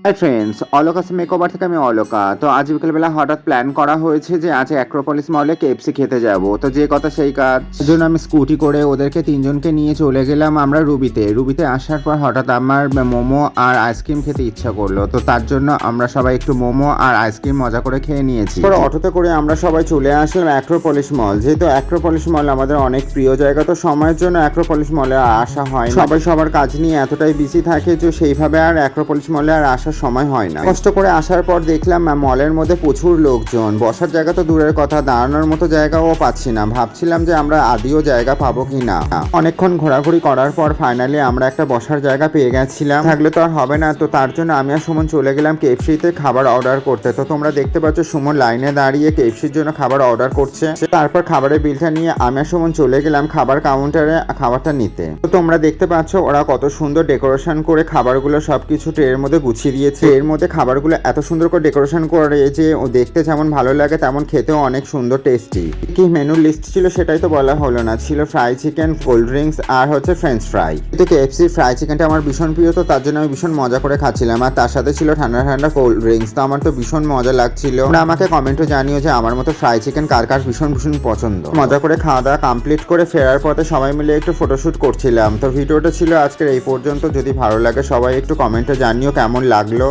Hi friends, অলোকাস makeover থেকে আমি অলোকা। তো আজ বিকেলবেলা হঠাৎ প্ল্যান করা হয়েছে যে আজ অ্যাক্রোপলিস মলে কেএফসি খেতে যাব। তো যে কথা সেই কাজ, জন্য আমি স্কুটি করে ওদেরকে তিনজনকে নিয়ে চলে গেলাম আমরা রুবিতে আসার পর হঠাৎ আমার মোমো আর আইসক্রিম খেতে ইচ্ছা করলো। তো তার জন্য আমরা সবাই একটু মোমো আর আইসক্রিম মজা করে খেয়ে নিয়েছি। পরে অটোতে করে আমরা সবাই চলে আসলাম অ্যাক্রোপলিস মল। যেহেতু অ্যাক্রোপলিস মল আমাদের অনেক প্রিয় জায়গা, তো সময়ের জন্য অ্যাক্রোপলিস মলে আসা হয় না। সবাই সবার কাজ নিয়ে এতটাই বিজি থাকে যে সেইভাবে আর অ্যাক্রোপলিস মলে আর আসার সময় হয় না। কষ্ট করে আসার পর দেখলাম মলের মধ্যে প্রচুর লোকজন, বসার জায়গা তো দূরের কথা, দাঁড়ানোর মতো জায়গাও পাচ্ছি না। ভাবছিলাম যে আমরা আদিও জায়গা পাবো কি না। অনেকক্ষণ ঘোরাঘুরি করার পর ফাইনালি আমরা একটা বসার জায়গা পেয়ে গেছিলাম। থাকলে তো আর হবে না, তো তার জন্য আমি আর সুমন চলে গেলাম কেএফসিতে খাবার অর্ডার করতে। তো তোমরা দেখতে পাচ্ছ সুমন লাইনে দাঁড়িয়ে কেএফসির জন্য খাবার অর্ডার করছে। তারপর খাবারের বিলটা নিয়ে আমি আর সুমন চলে গেলাম খাবার কাউন্টারে খাবারটা নিতে। তো তোমরা দেখতে পাচ্ছ ওরা কত সুন্দর ডেকোরেশন করে খাবারগুলো সবকিছু ট্রের মধ্যে গুছিয়ে দিয়েছে। এর মধ্যে খাবারগুলো এত সুন্দর করে ডেকোরেশন করে যে ও দেখতে যেমন ভালো লাগে তেমন খেতেও অনেক সুন্দর টেস্টি। কি মেনুর লিস্ট ছিল সেটাই তো বলা হলো না। ছিল ফ্রাই চিকেন, কোল্ড ড্রিঙ্কস আর হচ্ছে ফ্রেঞ্চ ফ্রাই। তো কেএফসি ফ্রাই চিকেনটা আমার ভীষণ প্রিয়, তো তার জন্য আমি ভীষণ মজা করে খাচ্ছিলাম। আর তার সাথে ছিল ঠান্ডা ঠান্ডা কোল্ড ড্রিঙ্কস। তো আমার তো ভীষণ মজা লাগছিল। তোমরা আমাকে কমেন্টে জানিও যে আমার মতো ফ্রাই চিকেন কার কার ভীষণ ভীষণ পছন্দ। মজা করে খাওয়া দাওয়া কমপ্লিট করে ফেরার পথে সবাই মিলে একটু ফটোশুট করছিলাম। তো ভিডিওটা ছিল আজকের এই পর্যন্ত। যদি ভালো লাগে সবাই একটু কমেন্টে জানিও কেমন লাগলো।